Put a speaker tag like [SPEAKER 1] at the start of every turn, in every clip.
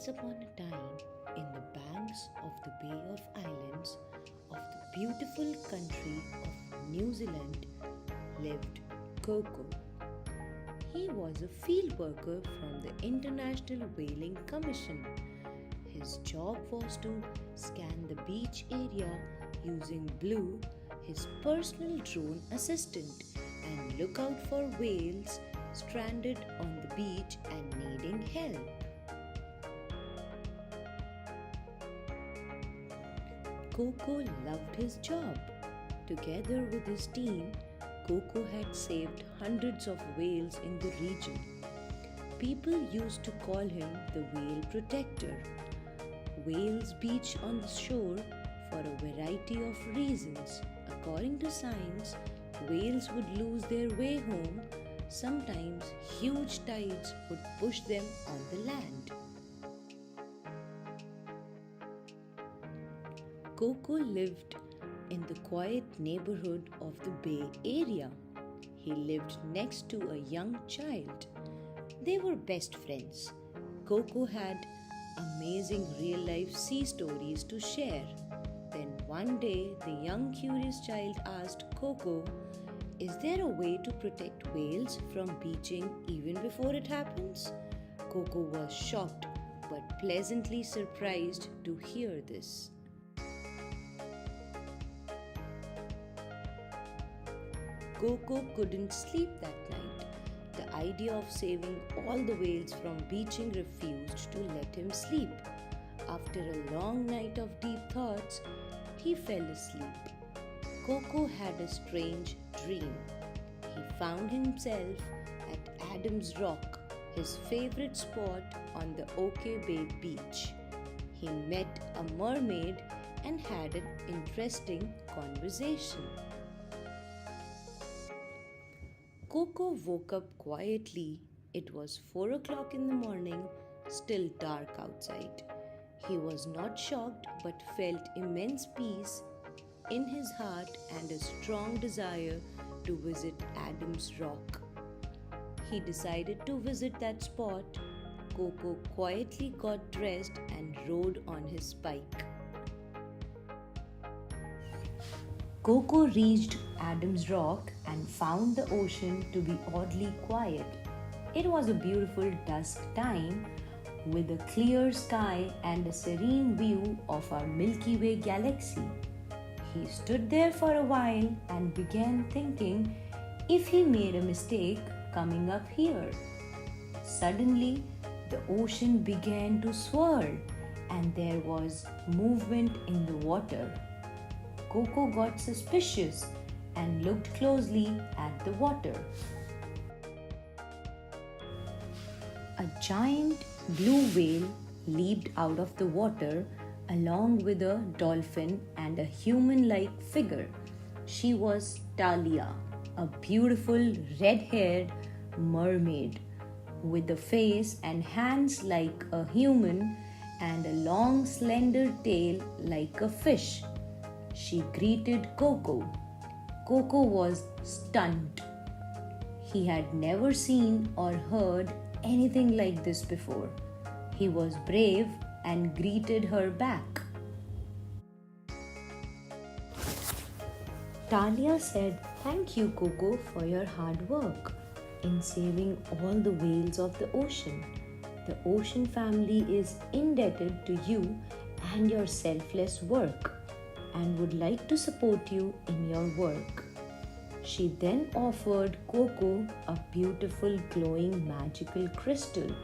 [SPEAKER 1] Once upon a time, in the banks of the Bay of Islands of the beautiful country of New Zealand, lived Coco. He was a field worker from the International Whaling Commission. His job was to scan the beach area using Blue, his personal drone assistant, and look out for whales stranded on the beach and needing help. Coco loved his job. Together with his team, Coco had saved hundreds of whales in the region. People used to call him the whale protector. Whales beach on the shore for a variety of reasons. According to science, whales would lose their way home. Sometimes huge tides would push them on the land. Coco lived in the quiet neighborhood of the Bay Area. He lived next to a young child. They were best friends. Coco had amazing real-life sea stories to share. Then one day, the young curious child asked Coco, "Is there a way to protect whales from beaching even before it happens?" Coco was shocked but pleasantly surprised to hear this. Coco couldn't sleep that night. The idea of saving all the whales from beaching refused to let him sleep. After a long night of deep thoughts, he fell asleep. Coco had a strange dream. He found himself at Adam's Rock, his favorite spot on the OK Bay beach. He met a mermaid and had an interesting conversation. Coco woke up quietly. It was 4 o'clock in the morning, still dark outside. He was not shocked but felt immense peace in his heart and a strong desire to visit Adam's Rock. He decided to visit that spot. Coco quietly got dressed and rode on his bike. Coco reached Adam's Rock and found the ocean to be oddly quiet. It was a beautiful dusk time with a clear sky and a serene view of our Milky Way galaxy. He stood there for a while and began thinking if he made a mistake coming up here. Suddenly, the ocean began to swirl and there was movement in the water. Coco got suspicious and looked closely at the water. A giant blue whale leaped out of the water along with a dolphin and a human-like figure. She was Talia, a beautiful red-haired mermaid with a face and hands like a human and a long slender tail like a fish. She greeted Coco. Coco was stunned. He had never seen or heard anything like this before. He was brave and greeted her back. Talia said, "Thank you, Coco, for your hard work in saving all the whales of the ocean. The ocean family is indebted to you and your selfless work and would like to support you in your work." She then offered Coco a beautiful glowing magical crystal.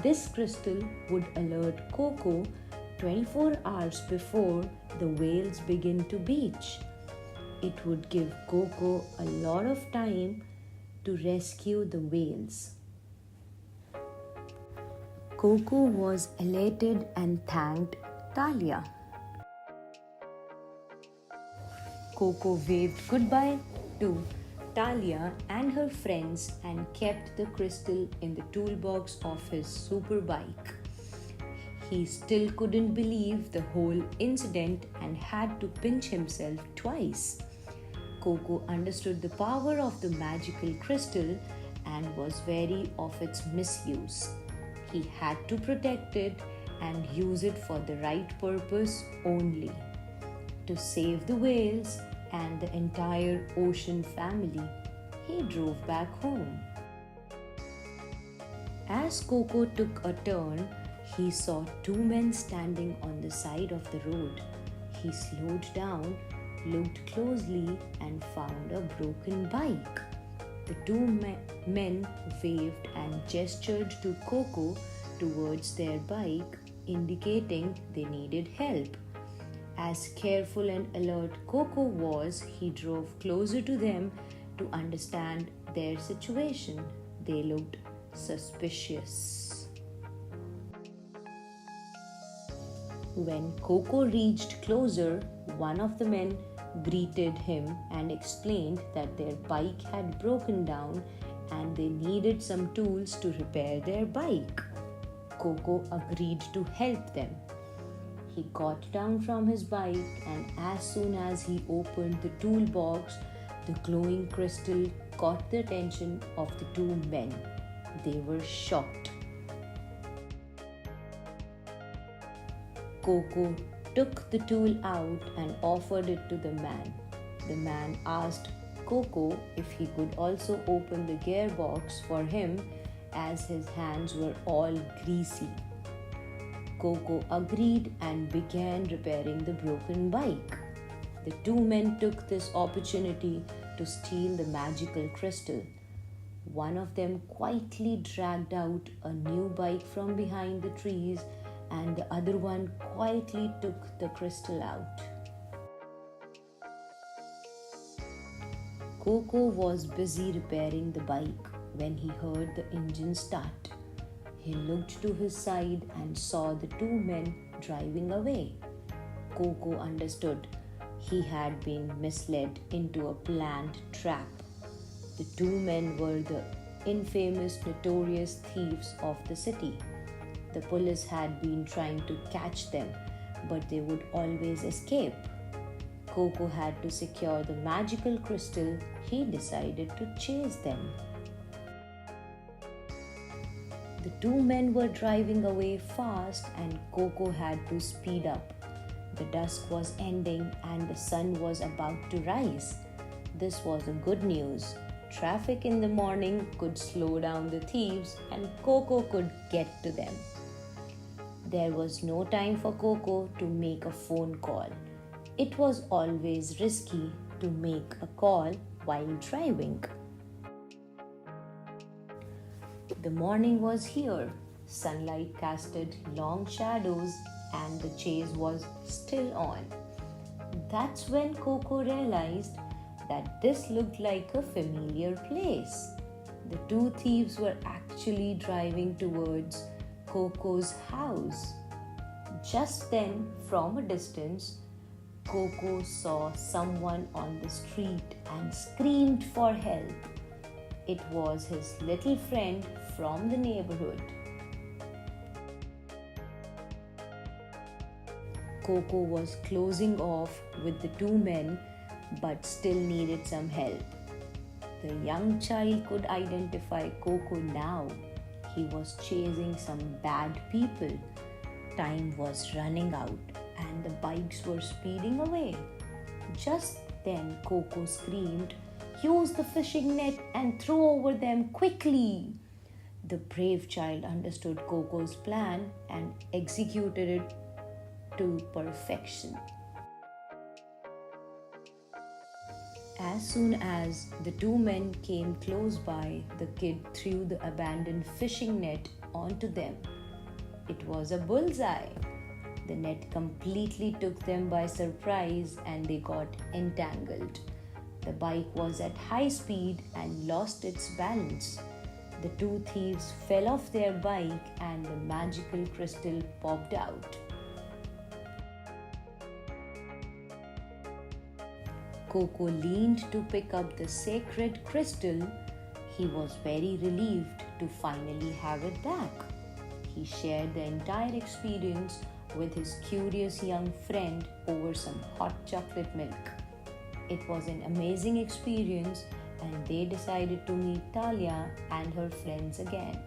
[SPEAKER 1] This crystal would alert Coco 24 hours before the whales begin to beach. It would give Coco a lot of time to rescue the whales. Coco was elated and thanked Talia. Coco waved goodbye to Talia and her friends and kept the crystal in the toolbox of his super bike. He still couldn't believe the whole incident and had to pinch himself twice. Coco understood the power of the magical crystal and was wary of its misuse. He had to protect it and use it for the right purpose only, to save the whales and the entire ocean family. He drove back home. As Coco took a turn, he saw two men standing on the side of the road. He slowed down, looked closely, and found a broken bike. The two men waved and gestured to Coco towards their bike, indicating they needed help. As careful and alert Coco was, he drove closer to them to understand their situation. They looked suspicious. When Coco reached closer, one of the men greeted him and explained that their bike had broken down and they needed some tools to repair their bike. Coco agreed to help them. He got down from his bike, and as soon as he opened the toolbox, the glowing crystal caught the attention of the two men. They were shocked. Coco took the tool out and offered it to the man. The man asked Coco if he could also open the gearbox for him, as his hands were all greasy. Coco agreed and began repairing the broken bike. The two men took this opportunity to steal the magical crystal. One of them quietly dragged out a new bike from behind the trees, and the other one quietly took the crystal out. Coco was busy repairing the bike when he heard the engine start. He looked to his side and saw the two men driving away. Coco understood he had been misled into a planned trap. The two men were the infamous, notorious thieves of the city. The police had been trying to catch them, but they would always escape. Coco had to secure the magical crystal. He decided to chase them. The two men were driving away fast, and Coco had to speed up. The dusk was ending and the sun was about to rise. This was a good news. Traffic in the morning could slow down the thieves and Coco could get to them. There was no time for Coco to make a phone call. It was always risky to make a call while driving. The morning was here. Sunlight casted long shadows and the chase was still on. That's when Coco realized that this looked like a familiar place. The two thieves were actually driving towards Coco's house. Just then, from a distance, Coco saw someone on the street and screamed for help. It was his little friend from the neighborhood. Coco was closing off with the two men but still needed some help. The young child could identify Coco now. He was chasing some bad people. Time was running out and the bikes were speeding away. Just then Coco screamed, "Use the fishing net and throw over them quickly!" The brave child understood Coco's plan and executed it to perfection. As soon as the two men came close by, the kid threw the abandoned fishing net onto them. It was a bullseye. The net completely took them by surprise and they got entangled. The bike was at high speed and lost its balance. The two thieves fell off their bike and the magical crystal popped out. Coco leaned to pick up the sacred crystal. He was very relieved to finally have it back. He shared the entire experience with his curious young friend over some hot chocolate milk. It was an amazing experience and they decided to meet Talia and her friends again.